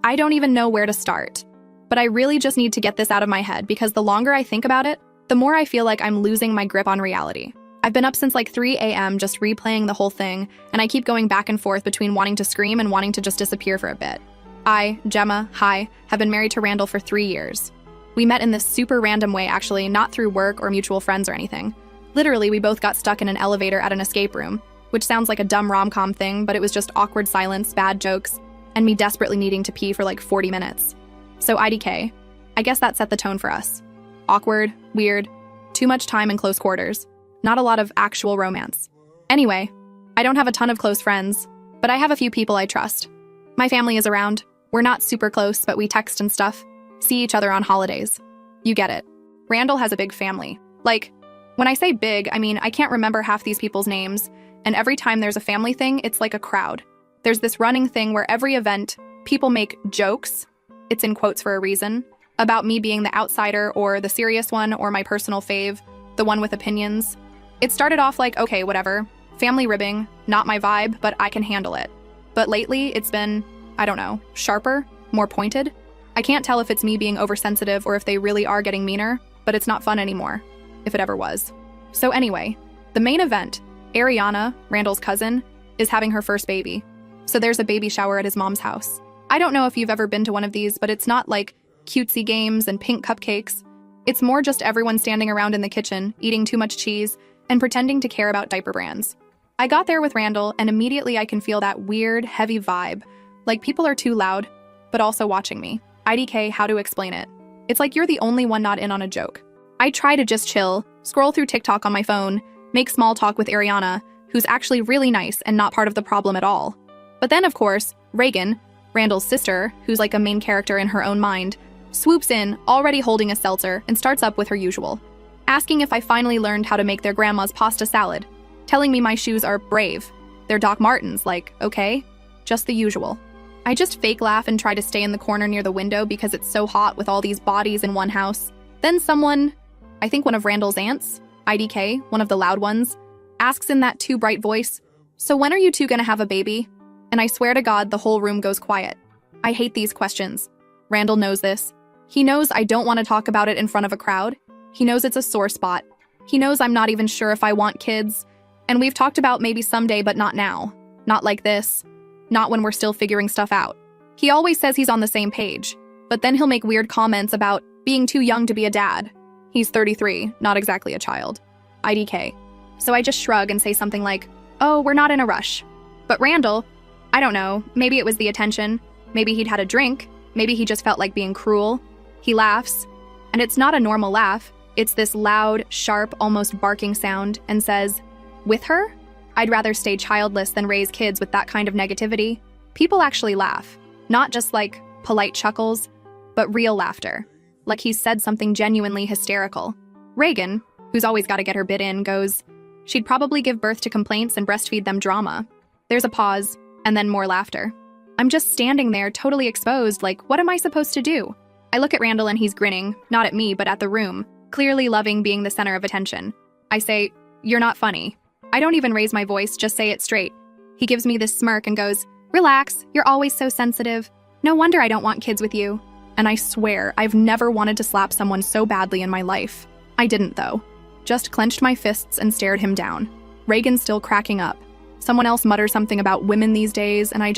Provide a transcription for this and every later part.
I don't even know where to start. But I really just need to get this out of my head because the longer I think about it, the more I feel like I'm losing my grip on reality. I've been up since like 3 a.m. just replaying the whole thing, and I keep going back and forth between wanting to scream and wanting to just disappear for a bit. I, Gemma, hi, have been married to Randall for 3 years. We met in this super random way actually, not through work or mutual friends or anything. Literally, we both got stuck in an elevator at an escape room, which sounds like a dumb rom-com thing, but it was just awkward silence, bad jokes, and me desperately needing to pee for like 40 minutes. So IDK, I guess that set the tone for us. Awkward, weird, too much time in close quarters. Not a lot of actual romance. Anyway, I don't have a ton of close friends, but I have a few people I trust. My family is around. We're not super close, but we text and stuff. See each other on holidays. You get it. Randall has a big family. Like, when I say big, I mean I can't remember half these people's names, and every time there's a family thing, it's like a crowd. There's this running thing where every event, people make jokes, it's in quotes for a reason, about me being the outsider or the serious one or my personal fave, the one with opinions. It started off like, okay, whatever, family ribbing, not my vibe, but I can handle it. But lately, it's been, I don't know, sharper, more pointed. I can't tell if it's me being oversensitive or if they really are getting meaner, but it's not fun anymore, if it ever was. So anyway, the main event, Ariana, Randall's cousin, is having her first baby. So there's a baby shower at his mom's house. I don't know if you've ever been to one of these, but it's not like cutesy games and pink cupcakes. It's more just everyone standing around in the kitchen, eating too much cheese, and pretending to care about diaper brands. I got there with Randall, and immediately I can feel that weird, heavy vibe. Like people are too loud, but also watching me. IDK, how to explain it? It's like you're the only one not in on a joke. I try to just chill, scroll through TikTok on my phone, make small talk with Ariana, who's actually really nice and not part of the problem at all. But then, of course, Reagan, Randall's sister, who's like a main character in her own mind, swoops in, already holding a seltzer, and starts up with her usual. Asking if I finally learned how to make their grandma's pasta salad, telling me my shoes are brave. They're Doc Martens, like, okay, just the usual. I just fake laugh and try to stay in the corner near the window because it's so hot with all these bodies in one house. Then someone, I think one of Randall's aunts, IDK, one of the loud ones, asks in that too bright voice, "So when are you two gonna have a baby?" And I swear to God, the whole room goes quiet. I hate these questions. Randall knows this. He knows I don't want to talk about it in front of a crowd. He knows it's a sore spot. He knows I'm not even sure if I want kids. And we've talked about maybe someday, but not now. Not like this. Not when we're still figuring stuff out. He always says he's on the same page, but then he'll make weird comments about being too young to be a dad. He's 33, not exactly a child. IDK. So I just shrug and say something like, "Oh, we're not in a rush." But Randall, I don't know, maybe it was the attention, maybe he'd had a drink, maybe he just felt like being cruel. He laughs, and it's not a normal laugh. It's this loud, sharp, almost barking sound, and says, "With her? I'd rather stay childless than raise kids with that kind of negativity." People actually laugh, not just like polite chuckles, but real laughter, like he's said something genuinely hysterical. Reagan, who's always got to get her bit in, goes, "She'd probably give birth to complaints and breastfeed them drama." There's a pause, and then more laughter. I'm just standing there, totally exposed, like, what am I supposed to do? I look at Randall and he's grinning, not at me, but at the room, clearly loving being the center of attention. I say, "You're not funny." I don't even raise my voice, just say it straight. He gives me this smirk and goes, "Relax, you're always so sensitive. No wonder I don't want kids with you." And I swear, I've never wanted to slap someone so badly in my life. I didn't, though. Just clenched my fists and stared him down. Reagan's still cracking up. Someone else mutters something about women these days, and I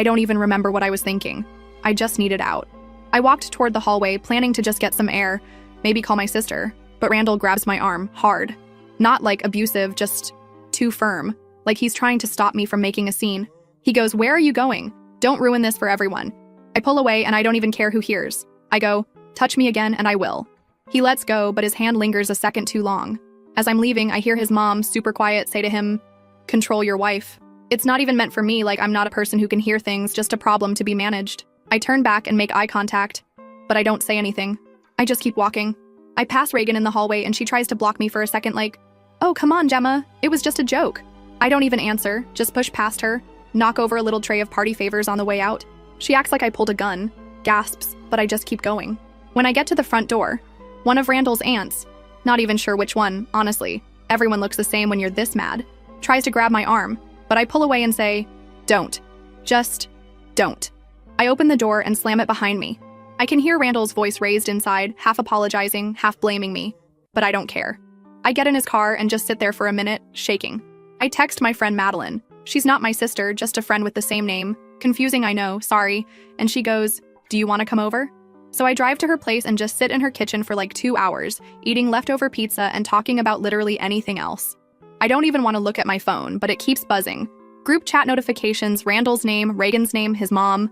don't even remember what I was thinking. I just needed out. I walked toward the hallway, planning to just get some air, maybe call my sister, but Randall grabs my arm, hard. Not like abusive, just too firm, like he's trying to stop me from making a scene. He goes, "Where are you going? Don't ruin this for everyone." I pull away and I don't even care who hears. I go, "Touch me again and I will." He lets go, but his hand lingers a second too long. As I'm leaving, I hear his mom, super quiet, say to him, "Control your wife." It's not even meant for me, like I'm not a person who can hear things, just a problem to be managed. I turn back and make eye contact, but I don't say anything. I just keep walking. I pass Reagan in the hallway and she tries to block me for a second like, "Oh, come on, Gemma, it was just a joke." I don't even answer, just push past her, knock over a little tray of party favors on the way out. She acts like I pulled a gun, gasps, but I just keep going. When I get to the front door, one of Randall's aunts, not even sure which one, honestly, everyone looks the same when you're this mad, tries to grab my arm, but I pull away and say, "Don't. Just don't." I open the door and slam it behind me. I can hear Randall's voice raised inside, half apologizing, half blaming me. But I don't care. I get in his car and just sit there for a minute, shaking. I text my friend Madeline. She's not my sister, just a friend with the same name. Confusing, I know, sorry. And she goes, "Do you want to come over?" So I drive to her place and just sit in her kitchen for like 2 hours, eating leftover pizza and talking about literally anything else. I don't even want to look at my phone, but it keeps buzzing. Group chat notifications, Randall's name, Reagan's name, his mom.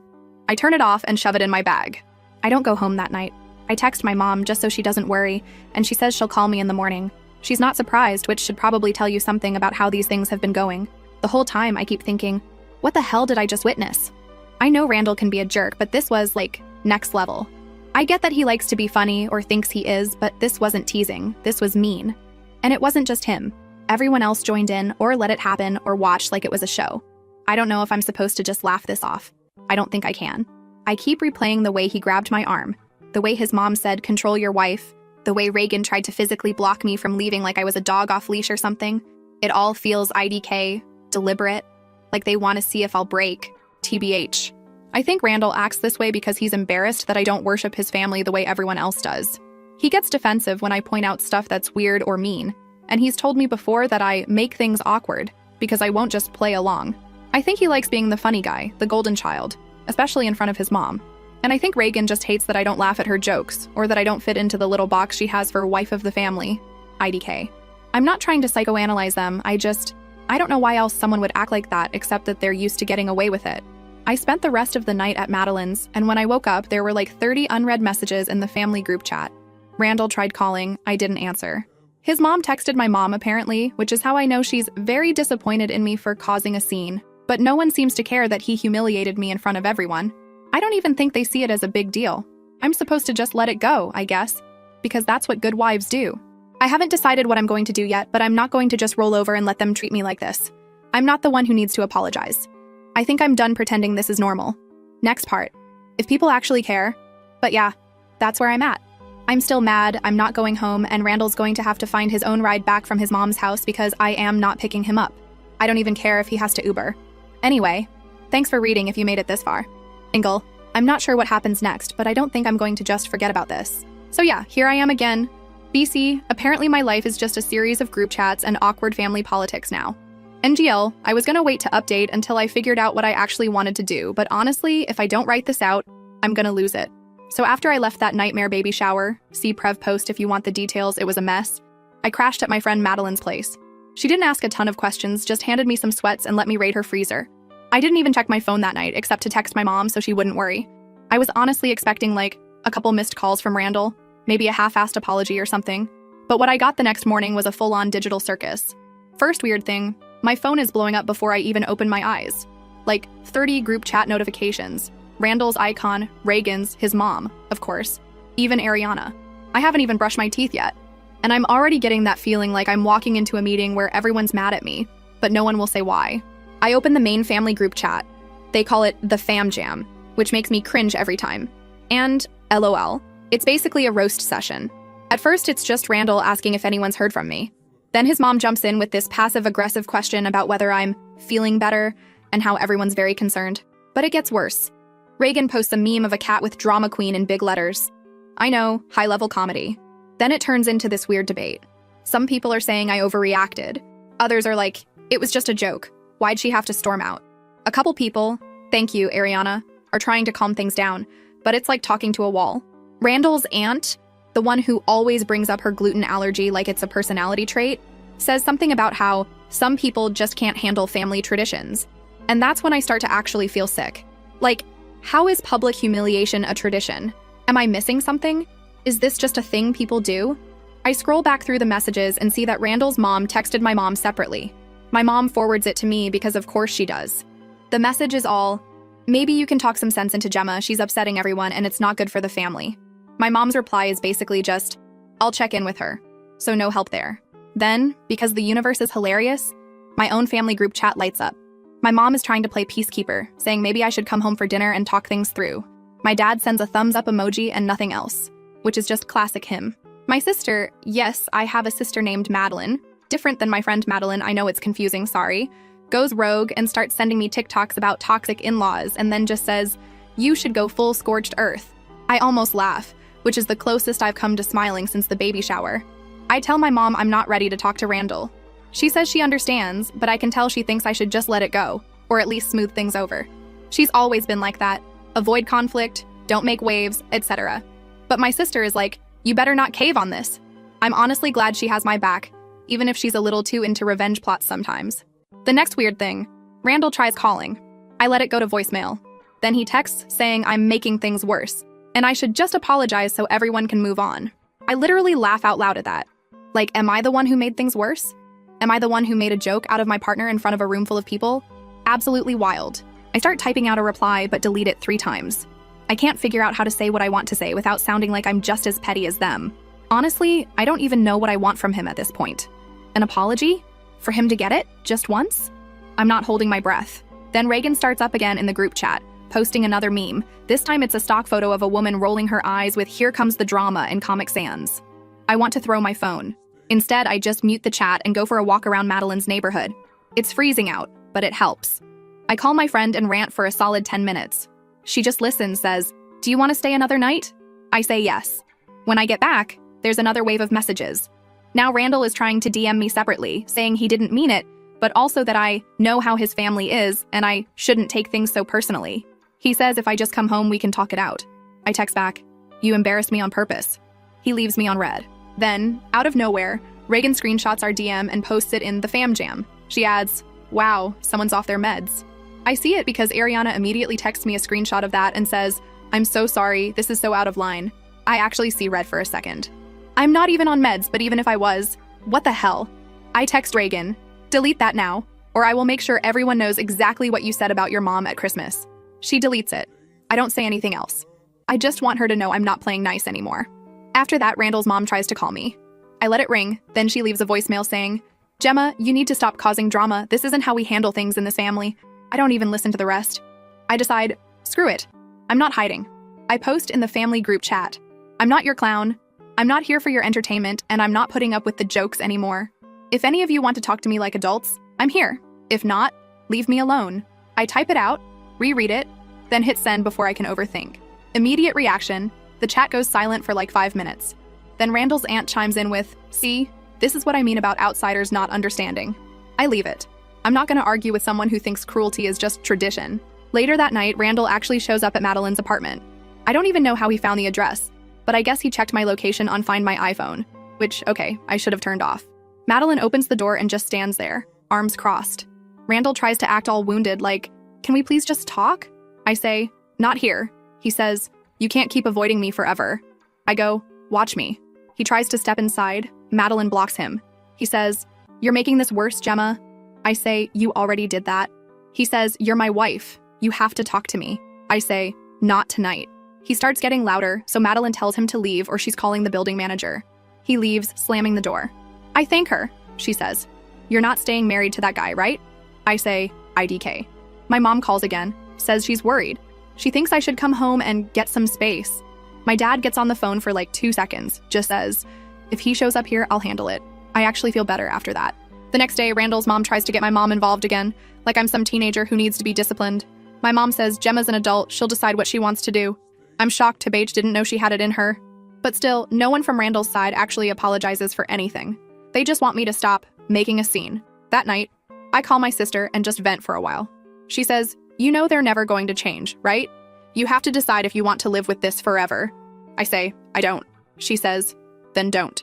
I turn it off and shove it in my bag. I don't go home that night. I text my mom just so she doesn't worry, and she says she'll call me in the morning. She's not surprised, which should probably tell you something about how these things have been going. The whole time I keep thinking, what the hell did I just witness? I know Randall can be a jerk, but this was, like, next level. I get that he likes to be funny or thinks he is, but this wasn't teasing, this was mean. And it wasn't just him. Everyone else joined in or let it happen or watched like it was a show. I don't know if I'm supposed to just laugh this off. I don't think I can. I keep replaying the way he grabbed my arm, the way his mom said, "Control your wife," the way Reagan tried to physically block me from leaving like I was a dog off leash or something. It all feels IDK, deliberate, like they want to see if I'll break, TBH. I think Randall acts this way because he's embarrassed that I don't worship his family the way everyone else does. He gets defensive when I point out stuff that's weird or mean, and he's told me before that I make things awkward because I won't just play along. I think he likes being the funny guy, the golden child, especially in front of his mom. And I think Reagan just hates that I don't laugh at her jokes, or that I don't fit into the little box she has for wife of the family, IDK. I'm not trying to psychoanalyze them, I don't know why else someone would act like that except that they're used to getting away with it. I spent the rest of the night at Madeline's, and when I woke up, there were like 30 unread messages in the family group chat. Randall tried calling, I didn't answer. His mom texted my mom apparently, which is how I know she's very disappointed in me for causing a scene. But no one seems to care that he humiliated me in front of everyone. I don't even think they see it as a big deal. I'm supposed to just let it go, I guess, because that's what good wives do. I haven't decided what I'm going to do yet, but I'm not going to just roll over and let them treat me like this. I'm not the one who needs to apologize. I think I'm done pretending this is normal. Next part. If people actually care. But yeah, that's where I'm at. I'm still mad, I'm not going home, and Randall's going to have to find his own ride back from his mom's house because I am not picking him up. I don't even care if he has to Uber. Anyway, thanks for reading if you made it this far. Ingle, I'm not sure what happens next, but I don't think I'm going to just forget about this. So yeah, here I am again. BC, apparently my life is just a series of group chats and awkward family politics now. NGL, I was gonna wait to update until I figured out what I actually wanted to do, but honestly, if I don't write this out, I'm gonna lose it. So after I left that nightmare baby shower, see Prev post if you want the details, it was a mess, I crashed at my friend Madeline's place. She didn't ask a ton of questions, just handed me some sweats and let me raid her freezer. I didn't even check my phone that night, except to text my mom so she wouldn't worry. I was honestly expecting like a couple missed calls from Randall, maybe a half-assed apology or something. But what I got the next morning was a full-on digital circus. First weird thing, my phone is blowing up before I even open my eyes. Like 30 group chat notifications. Randall's icon, Reagan's, his mom, of course. Even Ariana. I haven't even brushed my teeth yet. And I'm already getting that feeling like I'm walking into a meeting where everyone's mad at me, but no one will say why. I open the main family group chat. They call it the Fam Jam, which makes me cringe every time. And LOL. It's basically a roast session. At first, it's just Randall asking if anyone's heard from me. Then his mom jumps in with this passive-aggressive question about whether I'm feeling better and how everyone's very concerned. But it gets worse. Reagan posts a meme of a cat with drama queen in big letters. I know, high-level comedy. Then it turns into this weird debate. Some people are saying I overreacted. Others are like, it was just a joke. Why'd she have to storm out? A couple people, thank you, Ariana, are trying to calm things down, but it's like talking to a wall. Randall's aunt, the one who always brings up her gluten allergy like it's a personality trait, says something about how some people just can't handle family traditions. And that's when I start to actually feel sick. Like, how is public humiliation a tradition? Am I missing something? Is this just a thing people do? I scroll back through the messages and see that Randall's mom texted my mom separately. My mom forwards it to me because of course she does. The message is all, maybe you can talk some sense into Gemma, she's upsetting everyone and it's not good for the family. My mom's reply is basically just, I'll check in with her. So no help there. Then, because the universe is hilarious, my own family group chat lights up. My mom is trying to play peacekeeper, saying maybe I should come home for dinner and talk things through. My dad sends a thumbs up emoji and nothing else, which is just classic him. My sister, yes, I have a sister named Madeline, different than my friend Madeline, I know it's confusing, sorry, goes rogue and starts sending me TikToks about toxic in-laws and then just says, You should go full scorched earth. I almost laugh, which is the closest I've come to smiling since the baby shower. I tell my mom I'm not ready to talk to Randall. She says she understands, but I can tell she thinks I should just let it go, or at least smooth things over. She's always been like that. Avoid conflict, don't make waves, etc. But my sister is like, you better not cave on this. I'm honestly glad she has my back, even if she's a little too into revenge plots sometimes. The next weird thing, Randall tries calling. I let it go to voicemail. Then he texts saying I'm making things worse, and I should just apologize so everyone can move on. I literally laugh out loud at that. Like, am I the one who made things worse? Am I the one who made a joke out of my partner in front of a room full of people? Absolutely wild. I start typing out a reply but delete it 3 times. I can't figure out how to say what I want to say without sounding like I'm just as petty as them. Honestly, I don't even know what I want from him at this point. An apology? For him to get it? Just once? I'm not holding my breath. Then Reagan starts up again in the group chat, posting another meme. This time it's a stock photo of a woman rolling her eyes with "Here comes the drama" in Comic Sans. I want to throw my phone. Instead, I just mute the chat and go for a walk around Madeline's neighborhood. It's freezing out, but it helps. I call my friend and rant for a solid 10 minutes. She just listens, says, "Do you want to stay another night?" I say yes. When I get back, there's another wave of messages. Now Randall is trying to DM me separately, saying he didn't mean it, but also that I know how his family is and I shouldn't take things so personally. He says if I just come home, we can talk it out. I text back, "You embarrassed me on purpose." He leaves me on red. Then, out of nowhere, Reagan screenshots our DM and posts it in the fam jam. She adds, "Wow, someone's off their meds." I see it because Ariana immediately texts me a screenshot of that and says, "I'm so sorry, this is so out of line." I actually see red for a second. I'm not even on meds, but even if I was, what the hell? I text Reagan, "Delete that now, or I will make sure everyone knows exactly what you said about your mom at Christmas." She deletes it. I don't say anything else. I just want her to know I'm not playing nice anymore. After that, Randall's mom tries to call me. I let it ring, then she leaves a voicemail saying, "Gemma, you need to stop causing drama. This isn't how we handle things in this family." I don't even listen to the rest. I decide, screw it. I'm not hiding. I post in the family group chat. I'm not your clown. I'm not here for your entertainment, and I'm not putting up with the jokes anymore. If any of you want to talk to me like adults, I'm here. If not, leave me alone. I type it out, reread it, then hit send before I can overthink. Immediate reaction, the chat goes silent for like 5 minutes. Then Randall's aunt chimes in with, "See, this is what I mean about outsiders not understanding." I leave it. I'm not going to argue with someone who thinks cruelty is just tradition. Later that night, Randall actually shows up at Madeline's apartment. I don't even know how he found the address, but I guess he checked my location on Find My iPhone, which, okay, I should have turned off. Madeline opens the door and just stands there, arms crossed. Randall tries to act all wounded, like, "Can we please just talk?" I say, "Not here." He says, "You can't keep avoiding me forever." I go, "Watch me." He tries to step inside. Madeline blocks him. He says, "You're making this worse, Gemma." I say, "You already did that." He says, "You're my wife. You have to talk to me." I say, "Not tonight." He starts getting louder, so Madeline tells him to leave or she's calling the building manager. He leaves, slamming the door. I thank her, she says. "You're not staying married to that guy, right?" I say, "IDK." My mom calls again, says she's worried. She thinks I should come home and get some space. My dad gets on the phone for like 2 seconds, just says, "If he shows up here, I'll handle it." I actually feel better after that. The next day, Randall's mom tries to get my mom involved again, like I'm some teenager who needs to be disciplined. My mom says Gemma's an adult, she'll decide what she wants to do. I'm shocked Tabage didn't know she had it in her. But still, no one from Randall's side actually apologizes for anything. They just want me to stop making a scene. That night, I call my sister and just vent for a while. She says, "You know they're never going to change, right? You have to decide if you want to live with this forever." I say, "I don't." She says, "Then don't."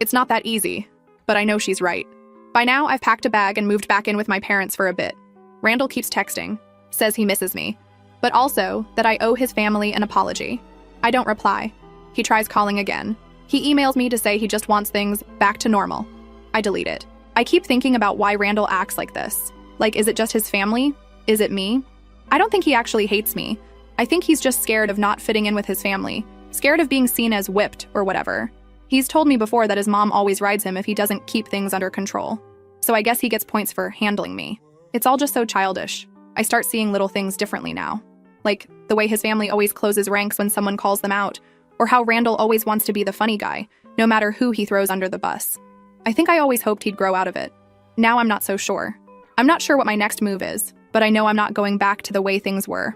It's not that easy, but I know she's right. By now, I've packed a bag and moved back in with my parents for a bit. Randall keeps texting, says he misses me, but also that I owe his family an apology. I don't reply. He tries calling again. He emails me to say he just wants things back to normal. I delete it. I keep thinking about why Randall acts like this. Like, is it just his family? Is it me? I don't think he actually hates me. I think he's just scared of not fitting in with his family, scared of being seen as whipped or whatever. He's told me before that his mom always rides him if he doesn't keep things under control. So I guess he gets points for handling me. It's all just so childish. I start seeing little things differently now. Like the way his family always closes ranks when someone calls them out, or how Randall always wants to be the funny guy, no matter who he throws under the bus. I think I always hoped he'd grow out of it. Now I'm not so sure. I'm not sure what my next move is, but I know I'm not going back to the way things were.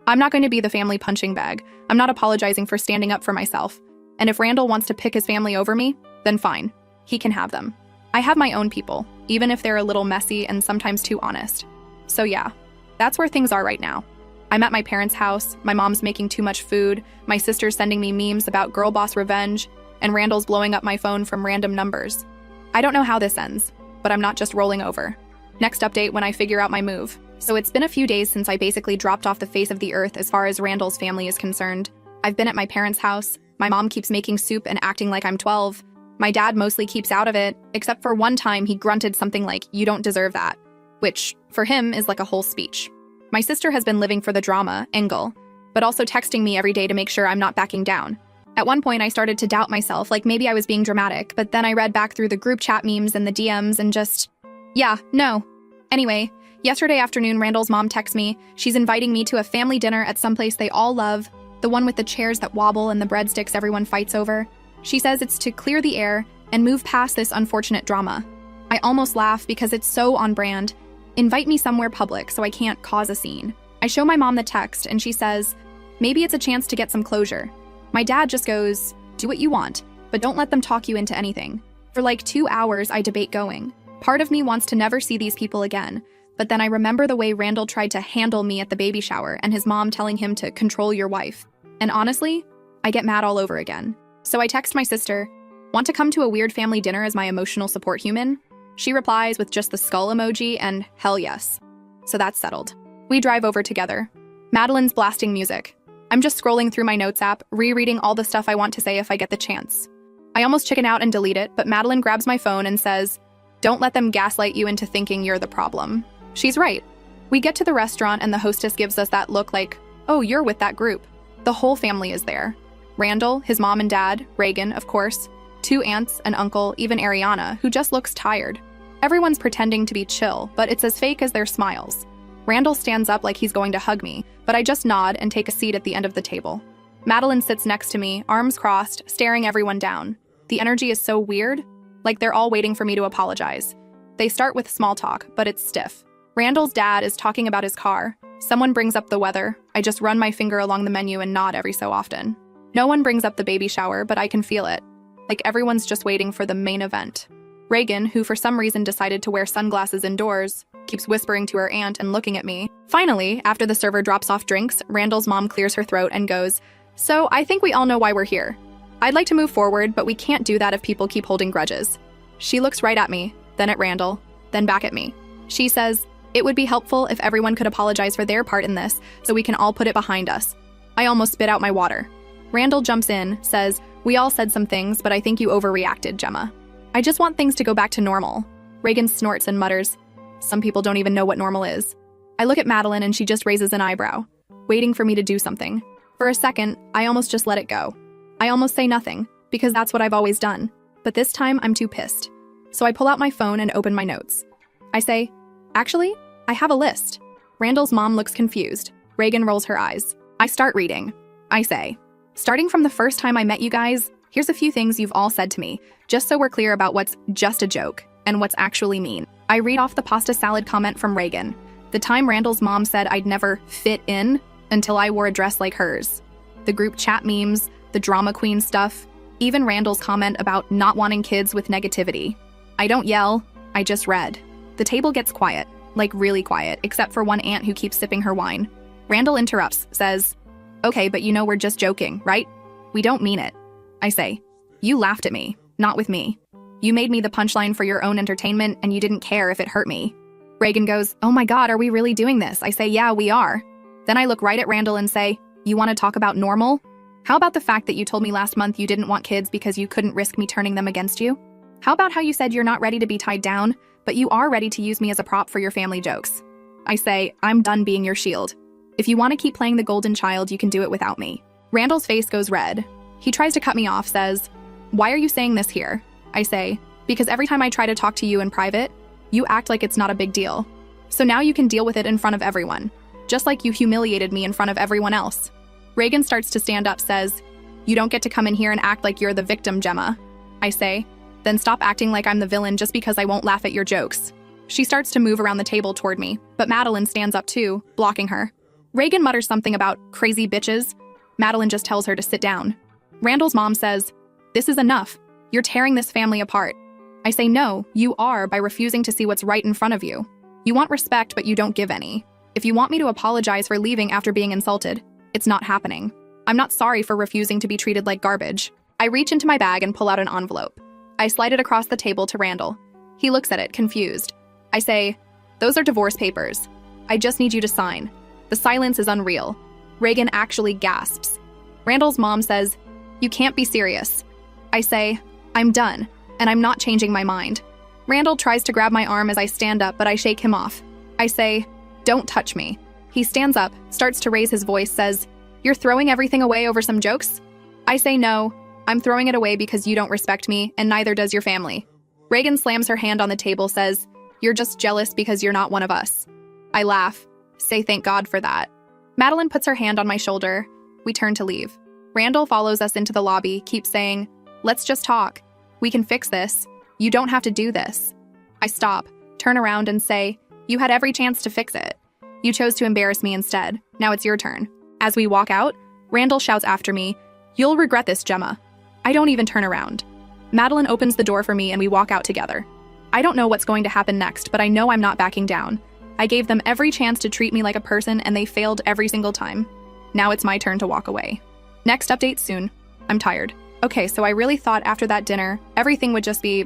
I'm not going to be the family punching bag. I'm not apologizing for standing up for myself. And if Randall wants to pick his family over me, then fine. He can have them. I have my own people, even if they're a little messy and sometimes too honest. So yeah, that's where things are right now. I'm at my parents' house, my mom's making too much food, my sister's sending me memes about girl boss revenge, and Randall's blowing up my phone from random numbers. I don't know how this ends, but I'm not just rolling over. Next update when I figure out my move. So it's been a few days since I basically dropped off the face of the earth as far as Randall's family is concerned. I've been at my parents' house, my mom keeps making soup and acting like I'm 12. My dad mostly keeps out of it, except for one time he grunted something like, "You don't deserve that," which, for him, is like a whole speech. My sister has been living for the drama, angle, but also texting me every day to make sure I'm not backing down. At one point, I started to doubt myself, like maybe I was being dramatic, but then I read back through the group chat memes and the DMs and just, yeah, no. Anyway, yesterday afternoon, Randall's mom texts me. She's inviting me to a family dinner at some place they all love, the one with the chairs that wobble and the breadsticks everyone fights over. She says it's to clear the air and move past this unfortunate drama. I almost laugh because it's so on brand. Invite me somewhere public so I can't cause a scene. I show my mom the text and she says, maybe it's a chance to get some closure. My dad just goes, do what you want, but don't let them talk you into anything. For like 2 hours, I debate going. Part of me wants to never see these people again, but then I remember the way Randall tried to handle me at the baby shower and his mom telling him to control your wife. And honestly, I get mad all over again. So I text my sister, want to come to a weird family dinner as my emotional support human? She replies with just the skull emoji and hell yes. So that's settled. We drive over together. Madeline's blasting music. I'm just scrolling through my notes app, rereading all the stuff I want to say if I get the chance. I almost chicken out and delete it, but Madeline grabs my phone and says, don't let them gaslight you into thinking you're the problem. She's right. We get to the restaurant and the hostess gives us that look like, oh, you're with that group. The whole family is there. Randall, his mom and dad, Reagan, of course, 2 aunts, an uncle, even Ariana, who just looks tired. Everyone's pretending to be chill, but it's as fake as their smiles. Randall stands up like he's going to hug me, but I just nod and take a seat at the end of the table. Madeline sits next to me, arms crossed, staring everyone down. The energy is so weird, like they're all waiting for me to apologize. They start with small talk, but it's stiff. Randall's dad is talking about his car. Someone brings up the weather. I just run my finger along the menu and nod every so often. No one brings up the baby shower, but I can feel it. Like everyone's just waiting for the main event. Reagan, who for some reason decided to wear sunglasses indoors, keeps whispering to her aunt and looking at me. Finally, after the server drops off drinks, Randall's mom clears her throat and goes, so I think we all know why we're here. I'd like to move forward, but we can't do that if people keep holding grudges. She looks right at me, then at Randall, then back at me. She says, it would be helpful if everyone could apologize for their part in this so we can all put it behind us. I almost spit out my water. Randall jumps in, says, we all said some things, but I think you overreacted, Gemma. I just want things to go back to normal. Reagan snorts and mutters, some people don't even know what normal is. I look at Madeline and she just raises an eyebrow, waiting for me to do something. For a second, I almost just let it go. I almost say nothing, because that's what I've always done. But this time, I'm too pissed. So I pull out my phone and open my notes. I say, actually, I have a list. Randall's mom looks confused. Reagan rolls her eyes. I start reading. I say, starting from the first time I met you guys, here's a few things you've all said to me, just so we're clear about what's just a joke and what's actually mean. I read off the pasta salad comment from Reagan. The time Randall's mom said I'd never fit in until I wore a dress like hers. The group chat memes, the drama queen stuff, even Randall's comment about not wanting kids with negativity. I don't yell, I just read. The table gets quiet, like really quiet, except for one aunt who keeps sipping her wine. Randall interrupts, says, okay, but you know we're just joking, right? We don't mean it. I say, you laughed at me, not with me. You made me the punchline for your own entertainment and you didn't care if it hurt me. Reagan goes, oh my God, are we really doing this? I say, yeah, we are. Then I look right at Randall and say, you want to talk about normal? How about the fact that you told me last month you didn't want kids because you couldn't risk me turning them against you? How about how you said you're not ready to be tied down, but you are ready to use me as a prop for your family jokes? I say, I'm done being your shield. If you want to keep playing the golden child, you can do it without me. Randall's face goes red. He tries to cut me off, says, why are you saying this here? I say, because every time I try to talk to you in private, you act like it's not a big deal. So now you can deal with it in front of everyone, just like you humiliated me in front of everyone else. Reagan starts to stand up, says, you don't get to come in here and act like you're the victim, Gemma. I say, then stop acting like I'm the villain just because I won't laugh at your jokes. She starts to move around the table toward me, but Madeline stands up too, blocking her. Reagan mutters something about crazy bitches. Madeline just tells her to sit down. Randall's mom says, "This is enough. You're tearing this family apart." I say, "No, you are by refusing to see what's right in front of you. You want respect, but you don't give any. If you want me to apologize for leaving after being insulted, it's not happening. I'm not sorry for refusing to be treated like garbage." I reach into my bag and pull out an envelope. I slide it across the table to Randall. He looks at it, confused. I say, "Those are divorce papers. I just need you to sign." The silence is unreal. Reagan actually gasps. Randall's mom says, "You can't be serious." I say, "I'm done, and I'm not changing my mind." Randall tries to grab my arm as I stand up, but I shake him off. I say, "Don't touch me." He stands up, starts to raise his voice, says, "You're throwing everything away over some jokes?" I say, "No, I'm throwing it away because you don't respect me, and neither does your family." Reagan slams her hand on the table, says, "You're just jealous because you're not one of us." I laugh, say thank God for that. Madeline puts her hand on my shoulder. We turn to leave. Randall follows us into the lobby, keeps saying, "Let's just talk. We can fix this. You don't have to do this." I stop, turn around and say, "You had every chance to fix it. You chose to embarrass me instead. Now it's your turn." As we walk out, Randall shouts after me, "You'll regret this, Gemma." I don't even turn around. Madeline opens the door for me and we walk out together. I don't know what's going to happen next, but I know I'm not backing down. I gave them every chance to treat me like a person and they failed every single time. Now it's my turn to walk away. Next update soon. I'm tired. Okay, so I really thought after that dinner, everything would just be,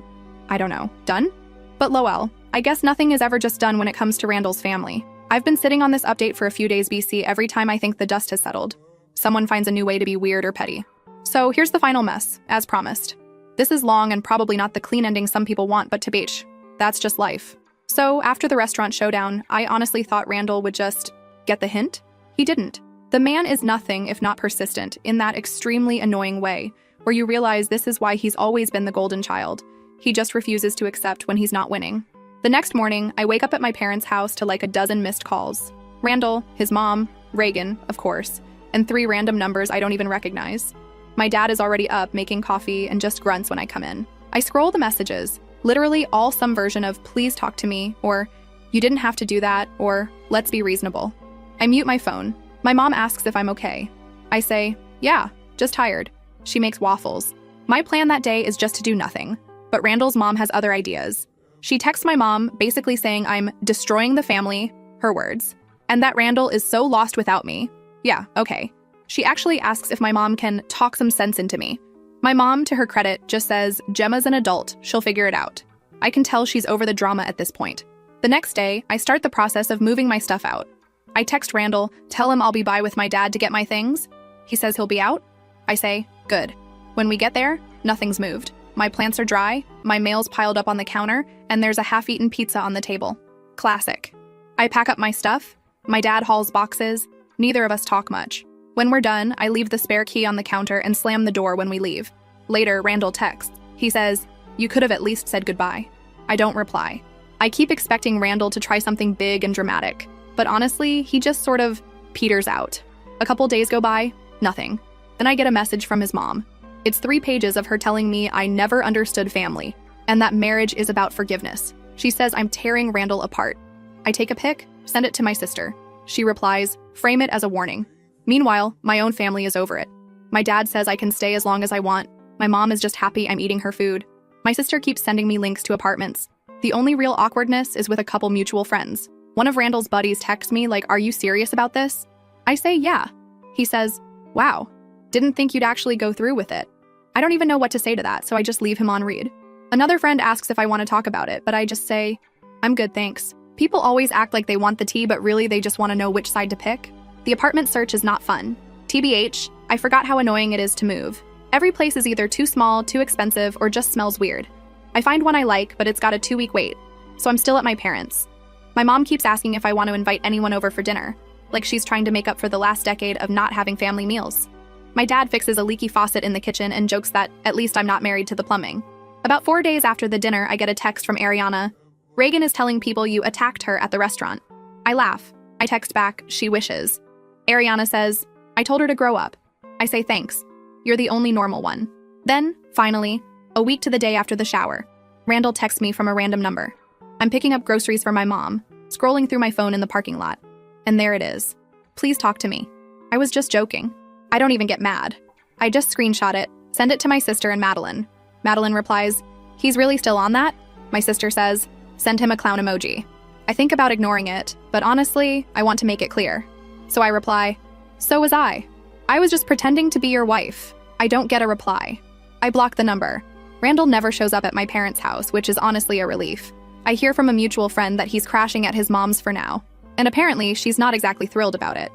I don't know, done? But lol, I guess nothing is ever just done when it comes to Randall's family. I've been sitting on this update for a few days BC every time I think the dust has settled. Someone finds a new way to be weird or petty. So here's the final mess, as promised. This is long and probably not the clean ending some people want, but tabich. That's just life. So after the restaurant showdown, I honestly thought Randall would just get the hint. He didn't. The man is nothing if not persistent in that extremely annoying way, where you realize this is why he's always been the golden child. He just refuses to accept when he's not winning. The next morning, I wake up at my parents' house to like a dozen missed calls. Randall, his mom, Reagan, of course, and 3 random numbers I don't even recognize. My dad is already up making coffee and just grunts when I come in. I scroll the messages, literally all some version of "please talk to me," or "you didn't have to do that," or "let's be reasonable." I mute my phone. My mom asks if I'm okay. I say, "Yeah, just tired." She makes waffles. My plan that day is just to do nothing, but Randall's mom has other ideas. She texts my mom basically saying I'm destroying the family, her words, and that Randall is so lost without me. Yeah, okay. She actually asks if my mom can talk some sense into me. My mom, to her credit, just says, "Gemma's an adult, she'll figure it out." I can tell she's over the drama at this point. The next day, I start the process of moving my stuff out. I text Randall, tell him I'll be by with my dad to get my things. He says he'll be out. I say, good. When we get there, nothing's moved. My plants are dry, my mail's piled up on the counter, and there's a half-eaten pizza on the table. Classic. I pack up my stuff. My dad hauls boxes. Neither of us talk much. When we're done, I leave the spare key on the counter and slam the door when we leave. Later, Randall texts. He says, "You could have at least said goodbye." I don't reply. I keep expecting Randall to try something big and dramatic, but honestly, he just sort of peters out. A couple days go by, nothing. Then I get a message from his mom. It's 3 pages of her telling me I never understood family, and that marriage is about forgiveness. She says I'm tearing Randall apart. I take a pic, send it to my sister. She replies, "Frame it as a warning." Meanwhile, my own family is over it. My dad says I can stay as long as I want. My mom is just happy I'm eating her food. My sister keeps sending me links to apartments. The only real awkwardness is with a couple mutual friends. One of Randall's buddies texts me like, "Are you serious about this?" I say, "Yeah." He says, "Wow, didn't think you'd actually go through with it." I don't even know what to say to that, so I just leave him on read. Another friend asks if I want to talk about it, but I just say, "I'm good, thanks." People always act like they want the tea, but really they just want to know which side to pick. The apartment search is not fun. TBH, I forgot how annoying it is to move. Every place is either too small, too expensive, or just smells weird. I find one I like, but it's got a 2-week wait, so I'm still at my parents'. My mom keeps asking if I want to invite anyone over for dinner, like she's trying to make up for the last decade of not having family meals. My dad fixes a leaky faucet in the kitchen and jokes that at least I'm not married to the plumbing. About 4 days after the dinner, I get a text from Ariana. "Reagan is telling people you attacked her at the restaurant." I laugh. I text back, "She wishes." Ariana says, "I told her to grow up." I say, "Thanks. You're the only normal one." Then, finally, a week to the day after the shower, Randall texts me from a random number. I'm picking up groceries for my mom, scrolling through my phone in the parking lot. And there it is. Please talk to me. I was just joking. I don't even get mad. I just screenshot it, send it to my sister and Madeline. Madeline replies, "He's really still on that?" My sister says, "Send him a clown emoji." I think about ignoring it, but honestly, I want to make it clear. So I reply, "So was I. I was just pretending to be your wife." I don't get a reply. I block the number. Randall never shows up at my parents' house, which is honestly a relief. I hear from a mutual friend that he's crashing at his mom's for now, and apparently she's not exactly thrilled about it.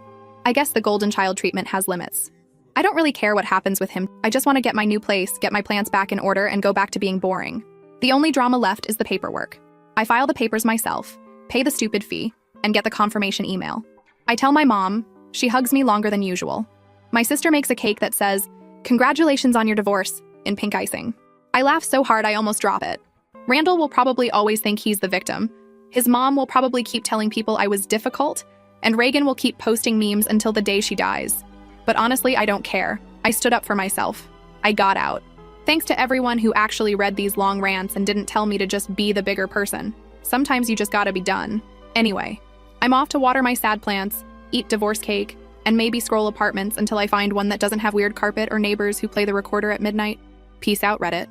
I guess the golden child treatment has limits. I don't really care what happens with him. I just want to get my new place, get my plants back in order, and go back to being boring. The only drama left is the paperwork. I file the papers myself, pay the stupid fee, and get the confirmation email. I tell my mom. She hugs me longer than usual. My sister makes a cake that says, "Congratulations on your divorce," in pink icing. I laugh so hard I almost drop it. Randall will probably always think he's the victim. His mom will probably keep telling people I was difficult, and Reagan will keep posting memes until the day she dies. But honestly, I don't care. I stood up for myself. I got out. Thanks to everyone who actually read these long rants and didn't tell me to just be the bigger person. Sometimes you just gotta be done. Anyway, I'm off to water my sad plants, eat divorce cake, and maybe scroll apartments until I find one that doesn't have weird carpet or neighbors who play the recorder at midnight. Peace out, Reddit.